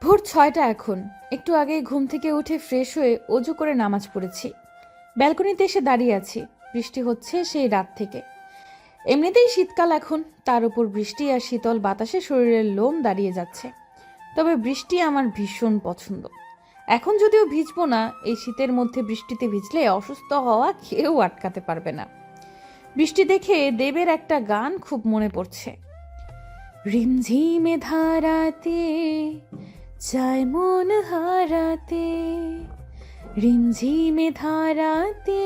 ভোর ৬টা এখন। একটু আগেই ঘুম থেকে উঠে ফ্রেশ হয়ে অজু করে নামাজ পড়েছি। ব্যালকনিতে এসে দাঁড়িয়ে আছি। বৃষ্টি হচ্ছে সেই রাত থেকে। এমনিতেই শীতকাল এখন, তার উপর বৃষ্টি আর শীতল বাতাসে শরীরের লোম দাঁড়িয়ে যাচ্ছে। তবে বৃষ্টি আমার ভীষণ পছন্দ। এখন যদিও ভিজবো না, এই শীতের মধ্যে বৃষ্টিতে ভিজলে অসুস্থ হওয়া কেউ আটকাতে পারবে না। বৃষ্টি দেখে দেবের একটা গান খুব মনে পড়ছে। রিমঝিমে ধারাতে চায় মন হারাতে, রিমঝিমে ধারাতে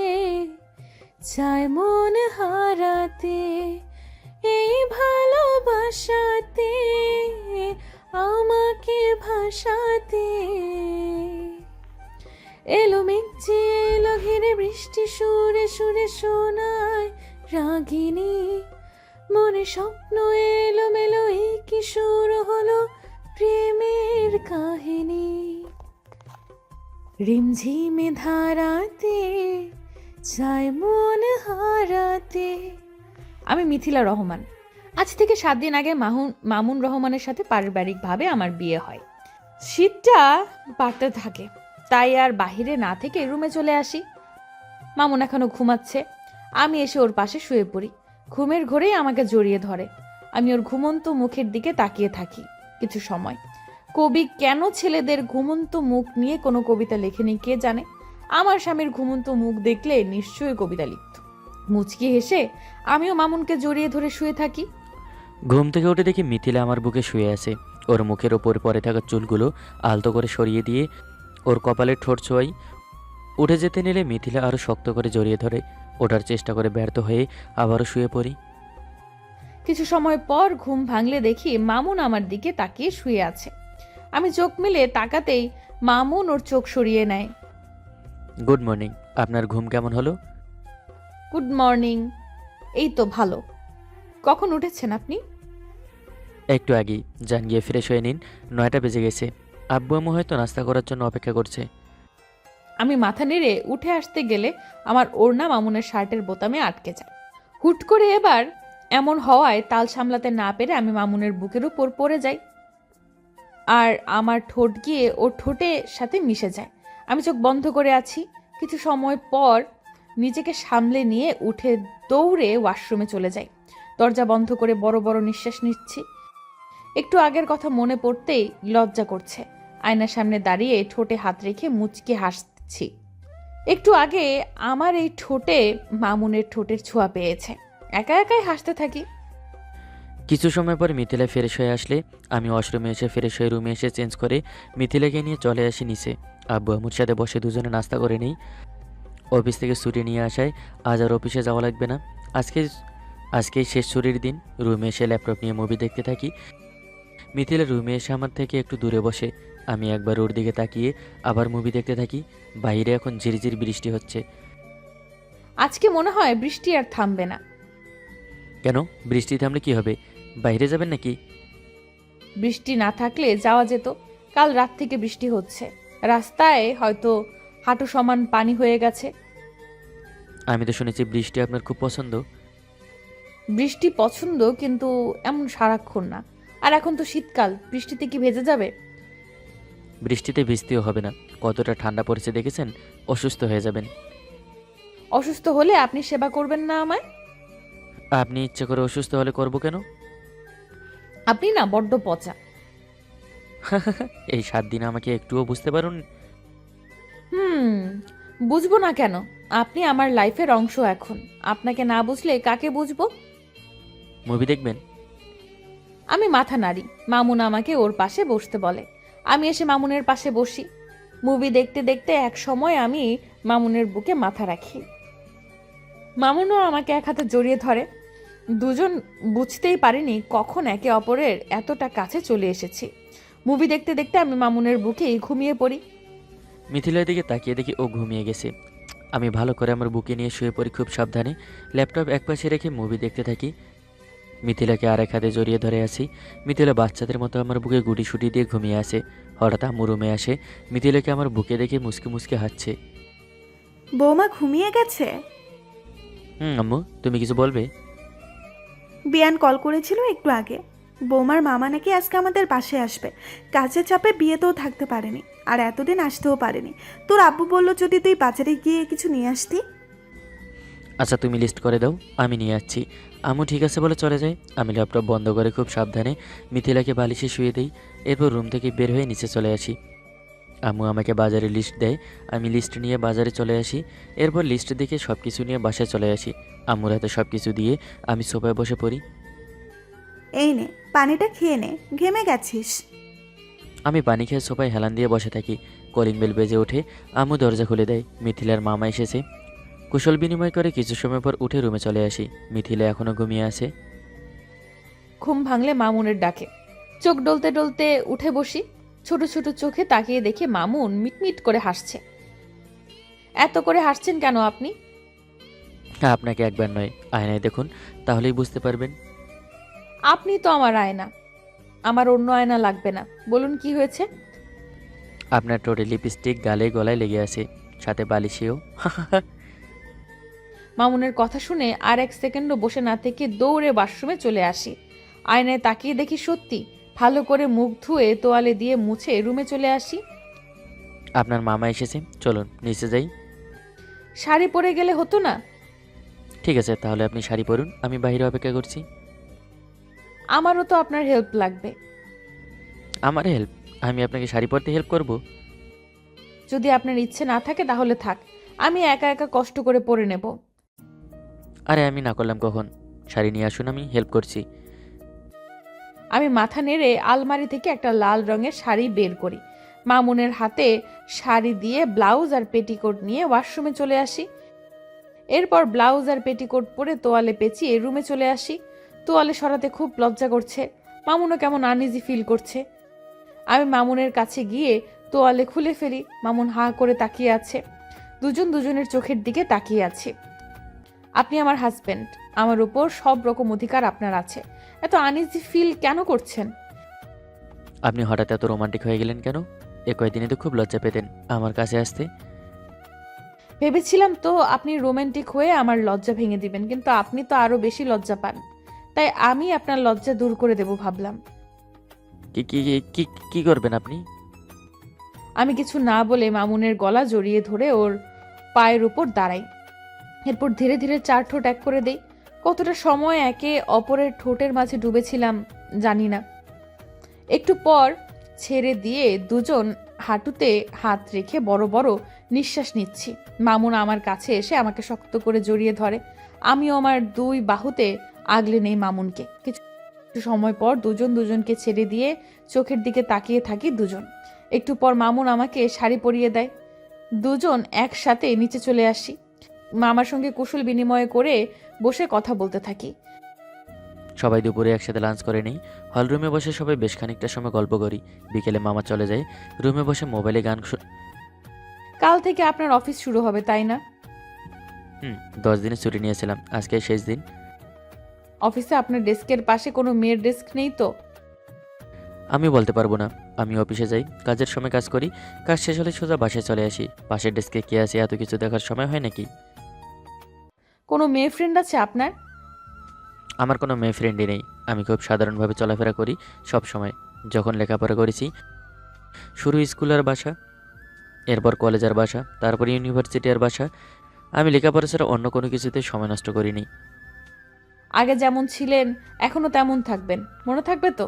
চায় মন হারাতে, এই ভালোবাসাতে আমাকে ভাসাতে। এলো মেঘ যে এলো ঘিরে বৃষ্টি সুরে সুরে শোনায় রাগিনী, মনে স্বপ্ন এলো মেলো এই কি শুরু হলো প্রেমের কাহিনী। রিমঝিমে ধারাতে চায় মন হারাতে। আমি মিথিলা রহমান। আজ থেকে 7 দিন আগে মামুন রহমানের সাথে পারিবারিকভাবে আমার বিয়ে হয়। শীতটা বাড়তে থাকে, তাই আর বাহিরে না থেকে রুমে চলে আসি। মামুন এখনো ঘুমাচ্ছে। আমি এসে ওর পাশে শুয়ে পড়ি। ঘুমের ঘোরেই আমাকে জড়িয়ে ধরে। আমি ওর ঘুমন্ত মুখের দিকে তাকিয়ে থাকি কিছু সময়। কবি কেন ছেলেদের ঘুমন্ত মুখ নিয়ে কোনো কবিতা লেখেনি কে জানে। আমার স্বামীর ঘুমন্ত মুখ দেখলে নিশ্চয়ই কবিতা লিখত। মুচকি হেসে আমিও মামুনকে জড়িয়ে ধরে শুয়ে থাকি। ঘুম থেকে উঠে দেখি মিথিলা আমার বুকে শুয়ে আছে। ওর মুখের ওপর পরে থাকা চুলগুলো আলতো করে সরিয়ে দিয়ে ওর কপালে ঠোঁট ছোঁয়াই। উঠে যেতে নিলে মিথিলা আরও শক্ত করে জড়িয়ে ধরে। ওঠার চেষ্টা করে ব্যর্থ হয়ে আবারও শুয়ে পড়ি। কিছু সময় পর ঘুম ভাঙলে দেখি মামুন আমার দিকে তাকিয়ে শুয়ে আছে। আমি চোখ মেলে তাকাতেই মামুন ওর চোখ সরিয়ে নেয়। গুড মর্নিং, আপনার ঘুম কেমন হলো? Good morning. এই তো ভালো। কখন উঠেছেন আপনি? একটু আগেই। যান গিয়ে ফ্রেশ হয়ে নিন, 9টা বেজে গেছে। আব্বু আম্মু হয়তো নাস্তা করার জন্য অপেক্ষা করছে। আমি মাথা নেড়ে উঠে আসতে গেলে আমার ওড়না মামুনের শার্টের বোতামে আটকে যায়। হুট করে এবার এমন হওয়ায় তাল সামলাতে না পেরে আমি মামুনের বুকের উপর পড়ে যাই, আর আমার ঠোঁট গিয়ে ওর ঠোঁটের সাথে মিশে যায়। আমি চোখ বন্ধ করে আছি। কিছু সময় পর নিজেকে সামলে নিয়ে উঠে দৌড়ে ওয়াশরুমে চলে যাই। দরজা বন্ধ করে বড় বড় নিঃশ্বাস নিচ্ছি। একটু আগের কথা মনে পড়তেই লজ্জা করছে। আয়নার সামনে দাঁড়িয়ে ঠোঁটে হাত রেখে মুচকে হাসছি। একটু আগে আমার এই ঠোঁটে মামুনের ঠোঁটের ছোঁয়া পেয়েছে। একা একাই হাসতে থাকি। কিছু সময় পর মিথিলা ফ্রেশ হয়ে আসলে আমি ওয়াশরুমে এসে ফ্রেশ হয়ে রুমে এসে চেঞ্জ করে মিথিলাকে নিয়ে চলে আসি নিচে। আব্বু আম্মুর সাথে বসে দুজনে নাস্তা করে নিই। অফিস থেকে ছুটি নিয়ে আসায় আজ আর অফিসে যাওয়া লাগবে না। আজকে আজকেই শেষ ছুটির দিন। রুমে এসে ল্যাপটপ নিয়ে মুভি দেখতে থাকি। মিথিলা রুমে এসে আমার থেকে একটু দূরে বসে। আমি একবার ওর দিকে তাকিয়ে আবার মুভি দেখতে থাকি। বাইরে এখন ঝিরিঝির বৃষ্টি হচ্ছে। আজকে মনে হয় বৃষ্টি আর থামবে না। কেন? বৃষ্টি থামলে কি হবে? বাইরে যাবেন নাকি? বৃষ্টি না থাকলে যাওয়া যেত। কাল রাত থেকে বৃষ্টি হচ্ছে। রাস্তায় হয়তো হাঁটু সমান পানি হয়ে গেছে। আমি তো শুনেছি বৃষ্টি আপনার খুব পছন্দ। বৃষ্টি পছন্দ, কিন্তু এমন সারাক্ষণ না। আর এখন তো শীতকাল, বৃষ্টিতে কি ভেজে যাবে? বৃষ্টিতে ভিজতেও হবে না। কতটা ঠান্ডা পড়েছে দেখেছেন? অসুস্থ হয়ে যাবেন। অসুস্থ হলে আপনি সেবা করবেন না আমায়? আপনি ইচ্ছে করে অসুস্থ হলে করব কেন? আপনি না বড্ড পচা। এই 7 দিন আমাকে একটুও বুঝতে পারুন? হুম, বুঝবো না কেন? আপনি আমার লাইফের অংশ এখন। আপনাকে না বুঝলে কাকে বুঝবো? মুভি দেখবেন? আমি মাথা নাড়ি। মামুন আমাকে ওর পাশে বসতে বলে। আমি এসে মামুনের পাশে বসি। মুভি দেখতে দেখতে এক সময় আমি মামুনের বুকে মাথা রাখি। মামুনও আমাকে এক হাতে জড়িয়ে ধরে। দুজন বুঝতেই পারিনি কখন একে অপরের এতটা কাছে চলে এসেছি। মুভি দেখতে দেখতে আমি মামুনের বুকেই ঘুমিয়ে পড়ি। মিথিলার দিকে তাকিয়ে দেখি ও ঘুমিয়ে গেছে। আমি ভালো করে আমার বুকে নিয়ে শুয়ে পড়ি খুব সাবধানে। ল্যাপটপ একপাশে রেখে মুভি দেখতে থাকি। মিথিলাকে আরেক হাতে জড়িয়ে ধরে আছি। মিথিলা বাচ্চাদের মতো আমার বুকে গুটি সুটি দিয়ে ঘুমিয়ে আছে। হঠাৎ আম্মু রুমে আসে। মিথিলাকে আমার বুকে দেখে মুসকে মুসকে হাসছে। বৌমা ঘুমিয়ে গেছে? আম্মু, তুমি কিছু বলবে? বিয়ান কল করেছিল একটু আগে। বৌমার মামা নাকি আজকে আমাদের বাসায় আসবে। কাজের চাপে বিয়েতেও থাকতে পারেনি, আর এতদিন আসতেও পারেনি। তোর আব্বু বলল যদি তুই বাজারে গিয়ে কিছু নিয়ে আসতি। আচ্ছা তুমি লিস্ট করে দাও, আমি নিয়ে যাচ্ছি। আম্মু ঠিক আছে বলে চলে যায়। আমি ল্যাপটপ বন্ধ করে খুব সাবধানে মিথিলাকে বালিশে শুয়ে দিই। এরপর রুম থেকে বের হয়ে নিচে চলে আসি। আম্মু আমাকে বাজারে লিস্ট দেয়, আমি লিস্ট নিয়ে বাজারে চলে আসি। এরপর লিস্ট দেখে সব কিছু নিয়ে বাসায় চলে আসি। আম্মুর হাতে সব কিছু দিয়ে আমি সোফায় বসে পড়ি। এই নে, পানিটা খেয়ে নে, ঘেমে গেছিস। আমি পানি খেয়ে সোফায় হেলান দিয়ে বসে থাকি। কলিং বেল বেজে ওঠে। আম্মু দরজা খুলে দেয়। মিথিলার মামা এসেছে। কুশল বিনিময় করে কিছু সময় পর উঠে রুমে চলে আসি। মিথিলা এখনও ঘুমিয়ে আছে। ঘুম ভাঙলে মামুনের ডাকে চোখ ডলতে ডলতে উঠে বসি। ছোট ছোট চোখে তাকিয়ে দেখে মামুন মিটমিট করে হাসছে। এত করে হাসছেন কেন আপনি? আপনাকে একবার নয়, আয়নায় দেখুন, তাহলেই বুঝতে পারবেন। আপনি তো আমার আয়না, আমার অন্য আয়না লাগবে না। বলুন কি হয়েছে? আপনার ঠোঁটে লিপস্টিক গালে গলায় লেগে আছে, সাথে বালিশেও। মামুনের কথা শুনে আর এক সেকেন্ডও বসে না থেকে দৌড়ে বাথরুমে চলে আসি। আয়নায় তাকিয়ে দেখি সত্যি। ভালো করে মুখ ধুয়ে তোয়ালে দিয়ে মুছে রুমে চলে আসি। আপনার মামা এসেছে, চলুন নিচে যাই। শাড়ি পরে গেলে হতো না? ঠিক আছে, তাহলে আপনি শাড়ি পরুন, আমি বাইরে অপেক্ষা করছি। আমারও তো আপনার হেল্প লাগবে। আমার হেল্প? আমি আপনাকে শাড়ি পরতে হেল্প করব? যদি আপনার ইচ্ছে না থাকে তাহলে থাক, আমি একা একা কষ্ট করে পরে নেব। আরে আমি না করলাম কখন? শাড়ি নিয়ে আসুন, আমি হেল্প করছি। আমি মাথা নেড়ে আলমারি থেকে একটা লাল রঙের শাড়ি বের করি। মামুনের হাতে শাড়ি দিয়ে ব্লাউজ আর পেটিকোট নিয়ে ওয়াশরুমে চলে আসি। এরপর ব্লাউজ আর পেটিকোট পরে তোয়ালে পেঁচিয়ে রুমে চলে আসি। তোয়ালে সরাতে খুব লজ্জা করছে। মামুনও কেমন আনইজি ফিল করছে। আমি মামুনের কাছে গিয়ে তোয়ালে খুলে ফেলি। মামুন হাঁ করে তাকিয়ে আছে। দুজন দুজনের চোখের দিকে তাকিয়ে আছে। আপনি আমার হাজবেন্ড, আমার উপর সব রকম অধিকার আপনার আছে। এত আনইজি ফিল কেন করছেন? আপনি হঠাৎ এত রোমান্টিক হয়ে গেলেন কেন? এ কয়দিনে তো খুব লজ্জা পেতেন আমার কাছে আসতে। ভেবেছিলাম তো আপনি রোমান্টিক হয়ে আমার লজ্জা ভেঙে দিবেন, কিন্তু আপনি তো আরো বেশি লজ্জা পান। তাই আমি আপনার লজ্জা দূর করে দেব ভাবলাম। কি কি কি কি করবেন আপনি? আমি কিছু না বলে মামুনের গলা জড়িয়ে ধরে ওর পায়ের উপর দাঁড়াই। এরপর ধীরে ধীরে চার ঠোঁট এক করে দেই। কতটা সময় একে অপরের ঠোঁটের মাঝে ডুবেছিলাম জানি না। একটু পর ছেড়ে দিয়ে দুজন হাঁটুতে হাত রেখে বড় বড় নিঃশ্বাস নিচ্ছি। মামুন আমার কাছে এসে আমাকে শক্ত করে জড়িয়ে ধরে। আমিও আমার দুই বাহুতে আগলে নেই মামুনকে। কিছু সময় পর দুজন দুজনকে ছেড়ে দিয়ে চোখের দিকে তাকিয়ে থাকি দুজন। একটু পর মামুন আমাকে শাড়ি পরিয়ে দেয়। দুজন একসাথে নিচে চলে আসি। মামার সঙ্গে কুশল বিনিময় করে বসে কথা বলতে থাকি। সবাই দুপুরে একসাথে লাঞ্চ করে নেই। হলরুমে বসে সবাই বেশ খানিকটা সময় গল্প করি। বিকেলে মামা চলে যায়। রুমে বসে মোবাইলে গান কাল থেকে আপনার অফিস শুরু হবে তাই না? 10 দিনের ছুটি নিয়েছিলাম, আজকে শেষ দিন। অফিসে আপনার ডেস্কের পাশে কোনো মেয়ের ডেস্ক নেই তো? আমি বলতে পারবো না। আমি অফিসে যাই, কাজের সময় কাজ করি, কাজ শেষ হলে সোজা বাসায় চলে আসি। পাশের ডেস্কে কে আছে এত কিছু দেখার সময় হয় নাকি? কোনো মেয়ে ফ্রেন্ড আছে আপনার? আমার কোনো মেয়ে ফ্রেন্ডই নেই। আমি খুব সাধারণভাবে চলাফেরা করি সব সময়। যখন লেখাপড়া করেছি, শুরু স্কুলের বাসা, এরপর কলেজের বাসা, তারপর ইউনিভার্সিটির বাসা। আমি লেখাপড়া ছাড়া অন্য কোনো কিছুতে সময় নষ্ট করিনি। আগে যেমন ছিলেন এখনো তেমন থাকবেন, মনে থাকবে তো?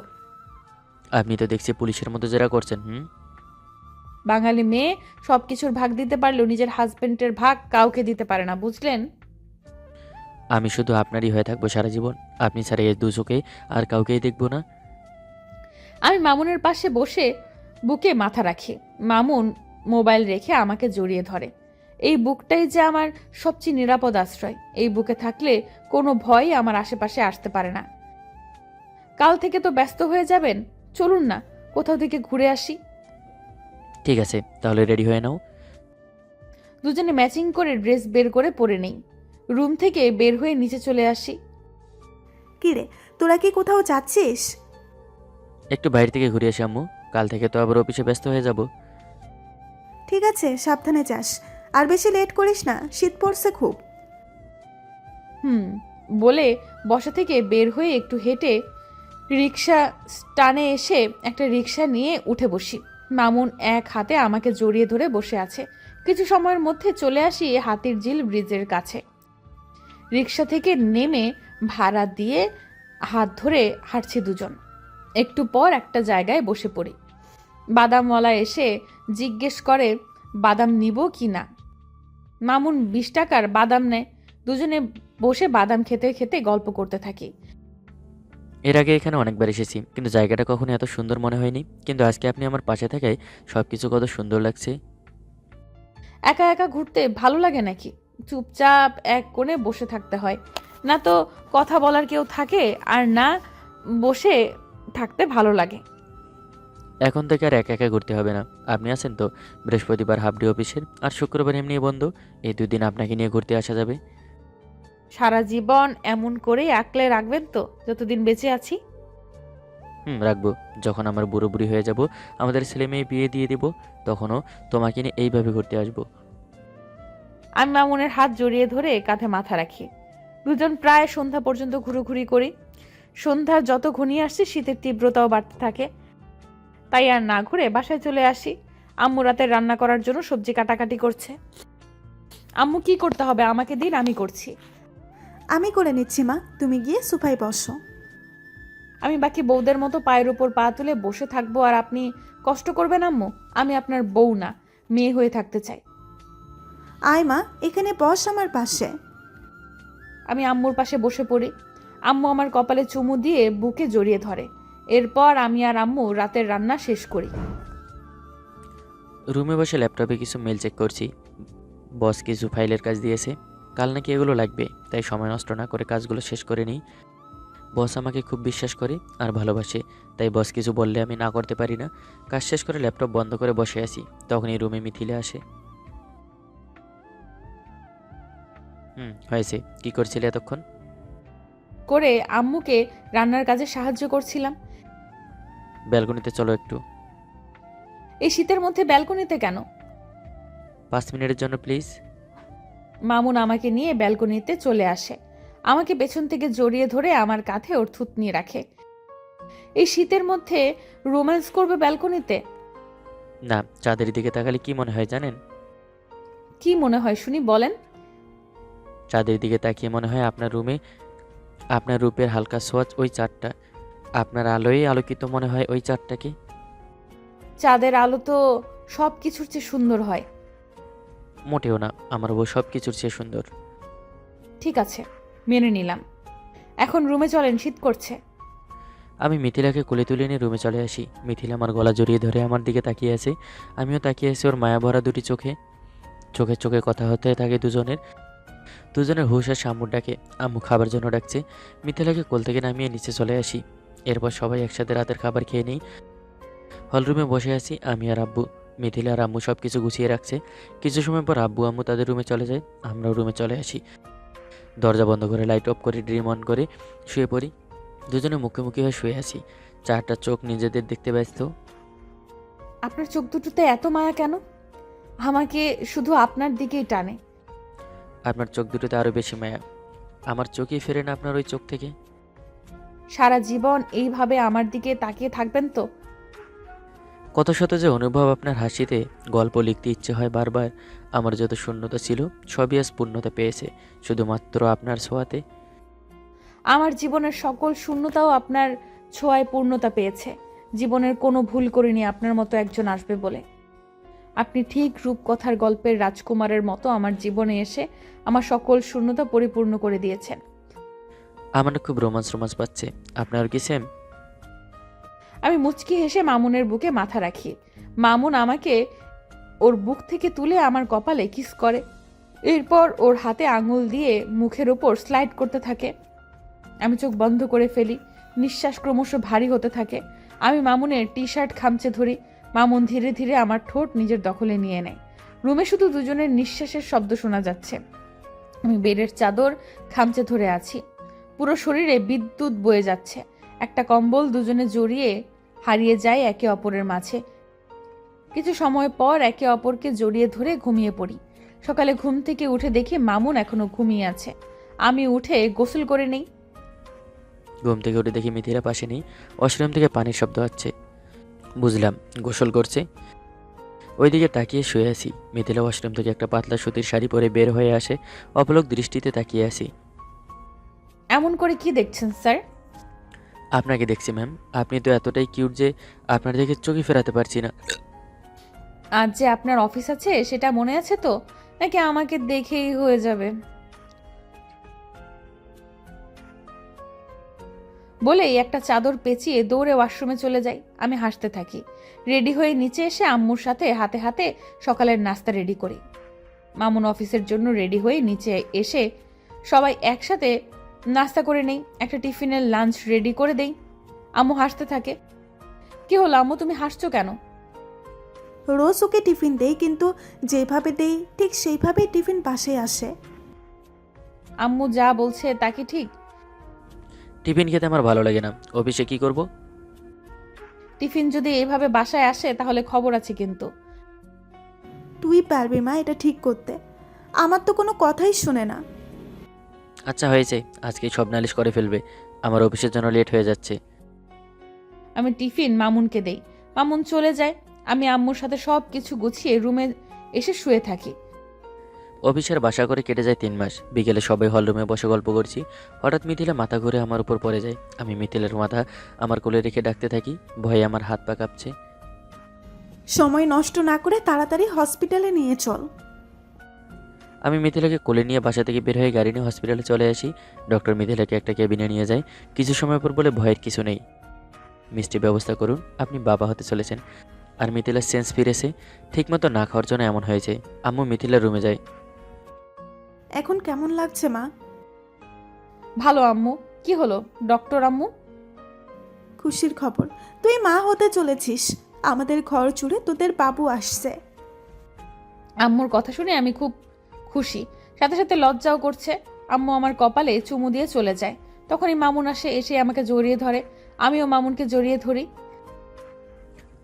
আপনি তো দেখছি পুলিশের মতো যারা করছেন। বাঙালি মেয়ে সবকিছুর ভাগ দিতে পারলেও নিজের হাজবেন্ডের ভাগ কাউকে দিতে পারে না, বুঝলেন? আমি শুধু আপনারই হয়ে থাকবো সারা জীবন। আপনি ছাড়া এই দু চোখে আর কাউকেই দেখবো না। আমি মামুনের পাশে বসে বুকে মাথা রাখি। মামুন মোবাইল রেখে আমাকে জড়িয়ে ধরে। এই বুকটাই যে আমার সবচেয়ে নিরাপদ আশ্রয়। এই বুকে থাকলে কোনো ভয়ই আমার আশেপাশে আসতে পারে না। কাল থেকে তো ব্যস্ত হয়ে যাবেন, চলুন না কোথাও থেকে ঘুরে আসি। ঠিক আছে, তাহলে রেডি হয়ে নাও। দুজনে ম্যাচিং করে ড্রেস বের করে পরে নেই। রুম থেকে বের হয়ে নিচে চলে আসি। কিরে, তোরা কি কোথাও যাচ্ছিস? একটু বাইরে থেকে ঘুরে আসি আম্মু, কাল থেকে তো আবার অফিসে ব্যস্ত হয়ে যাব। ঠিক আছে, সাবধানে যাস। আর বেশি লেট করিস না, শীত পড়ছে খুব। বলে বসা থেকে বের হয়ে একটু হেঁটে রিক্সা স্টানে এসে একটা রিক্সা নিয়ে উঠে বসি। মামুন এক হাতে আমাকে জড়িয়ে ধরে বসে আছে। কিছু সময়ের মধ্যে চলে আসি হাতিরঝিল ব্রিজের কাছে। রিক্সা থেকে নেমে ভাড়া দিয়ে হাত ধরে হাঁটছি দুজন। একটু পর একটা জায়গায় বসে পড়ি। বাদামওয়ালা এসে জিজ্ঞেস করে বাদাম নিব কি না। মামুন 20 টাকার বাদাম নেয়। দুজনে বসে বাদাম খেতে খেতে গল্প করতে থাকি। এর আগে এখানে অনেকবার এসেছি, কিন্তু জায়গাটা কখনো এত সুন্দর মনে হয়নি। কিন্তু আজকে আপনি আমার পাশে থাকায় সব কিছু কত সুন্দর লাগছে। একা একা ঘুরতে ভালো লাগে নাকি? চুপচাপ এক কোণে বসে থাকতে হয়, না তো কথা বলার কেউ থাকে, আর না বসে থাকতে ভালো লাগে। এখন থেকে আর একা একা ঘুরতে হবে না। আপনি আছেন তো? বৃহস্পতিবার হাফ ডে অফিসের, আর শুক্রবার এমনি বন্ধ। এই 2 দিন আপনাকে নিয়ে ঘুরতে আসা যাবে। সারা জীবন এমন করেই আঁকলে রাখবেন তো, যতদিন বেঁচে আছি? রাখবো। যখন আমার বুড়ো বুড়ি হয়ে যাব, আমাদের ছেলে মেয়ে বিয়ে দিয়ে দিব, তখনও তোমাকে নিয়ে এইভাবে ঘুরতে আসবো। আমি মামুনের হাত জড়িয়ে ধরে কাঁধে মাথা রাখি। দুজন প্রায় সন্ধ্যা পর্যন্ত ঘুরোঘুরি করি। সন্ধ্যা যত ঘনিয়ে আসছে শীতের তীব্রতাও বাড়তে থাকে। তাই আর না ঘুরে বাসায় চলে আসি। আম্মু রাতে রান্না করার জন্য সবজি কাটাকাটি করছে। আম্মু কি করতে হবে আমাকে দিন, আমি করছি। আমি করে নিচ্ছি মা, তুমি গিয়ে সোফায় বসো। আমি বাকি বউদের মতো পায়ের উপর পা তুলে বসে থাকবো আর আপনি কষ্ট করবেন আম্মু? আমি আপনার বউ না, মেয়ে হয়ে থাকতে চাই। আয় মা, এখানে বস আমার পাশে। আমি আম্মুর পাশে বসে পড়ি। আম্মু আমার কপালে চুমু দিয়ে বুকে জড়িয়ে ধরে। এরপর আমি আর আম্মু রাতের রান্না শেষ করি। রুমে বসে ল্যাপটপে কিছু মেল চেক করছি। বস কিছু ফাইলের কাজ দিয়েছে, কাল নাকি এগুলো লাগবে, তাই সময় নষ্ট না করে কাজগুলো শেষ করে নিই। বস আমাকে খুব বিশ্বাস করে আর ভালোবাসে, তাই বস কিছু বললে আমি না করতে পারি না। কাজ শেষ করে ল্যাপটপ বন্ধ করে বসে আছি, তখনই রুমে মিথিলে আসে। হয়েছে। কি করছিলে এতক্ষণ? করে আম্মুকে রান্নার কাজে সাহায্য করছিলাম। ব্যালকনিতে চলো একটু। এই শীতের মধ্যে ব্যালকনিতে কেন? 5 মিনিটের জন্য প্লিজ। মামুন আমাকে নিয়ে ব্যালকনিতে চলে আসে। আমাকে পেছন থেকে জড়িয়ে ধরে আমার কাঁধে ওর থুতনি রাখে। এই শীতের মধ্যে রোম্যান্স করবে ব্যালকনিতে? না, চাঁদের দিকে তাকালে কি মনে হয় জানেন? কি মনে হয় শুনি, বলেন। চাঁদের দিকে তাকিয়ে মনে হয় আপনার রুমে আপনার রূপের হালকা ছোঁয়াচ ওই চাঁদটা। আপনার আলোয় আলোকিত মনে হয় ওই চাঁদটাকে। চাঁদের আলো তো সব কিছুর চেয়ে সুন্দর হয়। মোটেও না, আমার বউ সব কিছুর চেয়ে সুন্দর। ঠিক আছে, মেনে নিলাম। এখন রুমে চলেন, শীত করছে। আমি মিথিলাকে কোলে তুলে নিয়ে রুমে চলে আসি। মিথিলা আমার গলা জড়িয়ে ধরে আমার দিকে তাকিয়ে আছে। আমিও তাকিয়ে আছি ওর মায়া ভরা দুটি চোখে। চোখে চোখে কথা হতে থাকে দুজনের হুশ আর আম্মুর ডাকে। আম্মু খাবার জন্য ডাকছে। মিথিলাকে কোল থেকে নামিয়ে নিচে চলে আসি। এরপর সবাই একসাথে রাতের খাবার খেয়ে নিই। হলরুমে বসে আছি আমি আর আব্বু। মিথিলা আর আম্মু সব কিছু গুছিয়ে রাখছে। কিছু সময় পর আব্বু আম্মু তাদের রুমে চলে যায়, আমরাও রুমে চলে আসি। দরজা বন্ধ করে লাইট অফ করে ড্রিম অন করে শুয়ে পড়ি। দুজনে মুখোমুখি হয়ে শুয়ে আছি। চারটা চোখ নিজেদের দেখতে ব্যস্ত। আপনার চোখ দুটোতে এত মায়া কেন? আমাকে শুধু আপনার দিকেই টানে। আপনার চোখ দুটোতে আরও বেশি মায়া। আমার চোখই ফেরে না আপনার ওই চোখ থেকে। সারা জীবন এইভাবে আমার দিকে তাকিয়ে থাকবেন তো? কত শত যে অনুভব আপনার হাসিতে, গল্প লিখতে ইচ্ছে হয় বারবার। আমার যত শূন্যতা ছিল সবই আজ পূর্ণতা পেয়েছে, শুধুমাত্র আপনার ছোঁয়াতে। আমার জীবনের সকল শূন্যতাও আপনার ছোঁয়ায় পূর্ণতা পেয়েছে। জীবনের কোনো ভুল করিনি আপনার মতো একজন আসবে বলে। আপনি ঠিক রূপকথার গল্পের রাজকুমারের মতো আমার জীবনে এসে আমার সকল শূন্যতা পরিপূর্ণ করে দিয়েছেন। আমার না খুব রোমাঞ্চ পাচ্ছে। আপনার কি সেম? আমি মুচকি হেসে মামুনের বুকে মাথা রাখি। মামুন আমাকে ওর বুক থেকে তুলে আমার কপালে কিস করে। এরপর ওর হাতে আঙুল দিয়ে মুখের ওপর স্লাইড করতে থাকে। আমি চোখ বন্ধ করে ফেলি। নিঃশ্বাস ক্রমশ ভারী হতে থাকে। আমি মামুনের টি শার্ট খামচে ধরি। মামুন ধীরে ধীরে আমার ঠোঁট নিজের দখলে নিয়ে নেয়। রুমে শুধু দুজনের নিঃশ্বাসের শব্দ শোনা যাচ্ছে। আমি বেডের চাদর খামচে ধরে আছি। পুরো শরীরে বিদ্যুৎ বয়ে যাচ্ছে। একটা কম্বল দুজনে জড়িয়ে হারিয়ে যায় একে অপরের মাঝে। কিছু সময় পর একে অপরকে জড়িয়ে ধরে ঘুমিয়ে পড়ি। সকালে ঘুম থেকে উঠে দেখি মামুন এখনো ঘুমিয়ে আছে। আমি উঠে গোসল করে নেই। ঘুম থেকে উঠে দেখি মিথিলা পাশে নেই। ওয়াশরুম থেকে পানির শব্দ হচ্ছে। বুঝলাম গোসল করছে। ওইদিকে তাকিয়ে শুয়ে আছি। মিথিলা ওয়াশরুম থেকে একটা পাতলা সুতির শাড়ি পরে বের হয়ে আসে। অপলক দৃষ্টিতে তাকিয়ে আছি। এমন করে কি দেখছেন স্যার? আপনাকে দেখছি ম্যাম। আপনি তো এতটাই কিউট যে আপনার দিকে চোখে ফেরাতে পারছি না। আজ যে আপনার অফিস আছে সেটা মনে আছে তো, নাকি আমাকে দেখেই হয়ে যাবে? বলেই একটা চাদর পেঁচিয়ে দৌড়ে ওয়াশরুমে চলে যাই। আমি হাসতে থাকি। রেডি হয়ে নিচে এসে আম্মুর সাথে হাতে হাতে সকালের নাস্তা রেডি করি। মামুন অফিসের জন্য রেডি হয়ে নিচে এসে সবাই একসাথে নাস্তা করে নেই। একটা টিফিনের লাঞ্চ রেডি করে দেই। আম্মু হাসতে থাকে। কি হলো আম্মু, তুমি হাসছো কেন? রোজ ওকে টিফিন দেই, কিন্তু যেভাবে দেই ঠিক সেইভাবেই টিফিন পাশে আসে। আম্মু যা বলছে তা কি ঠিক? টিফিন খেতে আমার ভালো লাগে না। অফিসে কি করব? টিফিন যদি এইভাবে বাসায় আসে তাহলে খবর আছে কিন্তু। তুই পারবি মা এটা ঠিক করতে? আমার তো কোনো কথাই শোনে না। আচ্ছা হয়েছে, আজকেই সব নালিশ করে ফেলবে। আমার অফিসের জন্য লেট হয়ে যাচ্ছে। আমি টিফিন মামুনকে দেই। মামুন চলে যায়। আমি আম্মুর সাথে সব কিছু গুছিয়ে রুমে এসে শুয়ে থাকি। অফিসের বাসা করে কেটে যায় 3 মাস। বিকেলে সবাই হলরুমে বসে গল্প করছি। হঠাৎ মিথিলা মাথা ঘুরে আমার উপর পড়ে যায়। আমি মিথিলার মাথা আমার কোলে রেখে ডাকতে থাকি। ভয়ে আমার হাত পা কাঁপছে। সময় নষ্ট না করে তাড়াতাড়ি হসপিটালে নিয়ে চল। আমি মিথিলাকে কোলে নিয়ে বাসা থেকে বের হয়ে গাড়ি নিয়ে হসপিটালে চলে আসি। ডক্টর মিথিলাকে একটা কেবিনে নিয়ে যায়। কিছু সময় পর বলে, ভয়ের কিছু নেই, মিষ্টি ব্যবস্থা করুন, আপনি বাবা হতে চলেছেন। আর মিথিলার সেন্স ফিরেছে। ঠিকমতো না খাওয়ার জন্য এমন হয়েছে। আম্মু মিথিলার রুমে যায়। এখন কেমন লাগছে মা? ভালো আম্মু। কি হলো ডক্টর আম্মু? খুশির খবর, তুই মা হতে চলেছিস। আমাদের ঘর জুড়ে তোদের বাবু আসছে। আম্মুর কথা শুনে আমি খুব খুশি, সাথে সাথে লজ্জাও করছে। আম্মু আমার কপালে চুমু দিয়ে চলে যায়। তখনই মামুন আসে, এসে আমাকে জড়িয়ে ধরে। আমিও মামুনকে জড়িয়ে ধরি।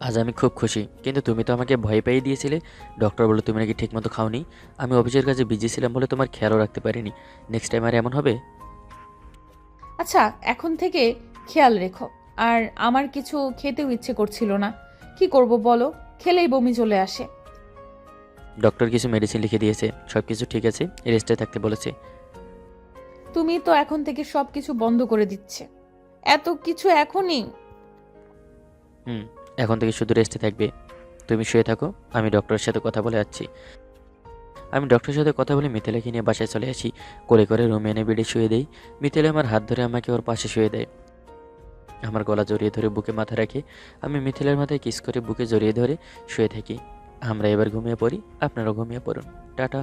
আজ আমি খুব খুশি, কিন্তু তুমি তো আমাকে ভয় পাইয়ে দিয়েছিলে। ডক্টর বলল তুমি নাকি ঠিকমতো খাওনি। আমি অফিসের কাজে বিজি ছিলাম বলে তোমার খেয়ালও রাখতে পারিনি। নেক্সট টাইম আর এমন হবে? আচ্ছা এখন থেকে খেয়াল রেখো। আর আমার কিছু খেতেও ইচ্ছে করছিল না, কি করব বলো? খেলেই বমি চলে আসে। ডক্টর কিছু মেডিসিন লিখে দিয়েছে, সব কিছু ঠিক আছে, রেস্টে থাকতে বলেছে। তুমি তো এখন থেকে সব কিছু বন্ধ করে দিচ্ছে। এত কিছু এখনই? এখন থেকে শুধু রেস্টে থাকবে। তুমি শুয়ে থাকো, আমি ডক্টরের সাথে কথা বলে যাচ্ছি। আমি ডক্টরের সাথে কথা বলে মিথিলাকে নিয়ে বাসায় চলে আসি। কোলে করে রুমে এনে বেডে শুয়ে দেই। মিথিলা আমার হাত ধরে আমাকে ওর পাশে শুয়ে দেয়। আমার গলা জড়িয়ে ধরে বুকে মাথা রাখে। আমি মিথিলার মাথায় কিস করে বুকে জড়িয়ে ধরে শুয়ে থাকি। আমরা এবার ঘুমিয়ে পড়ি, আপনারাও ঘুমিয়ে পড়ুন। টাটা।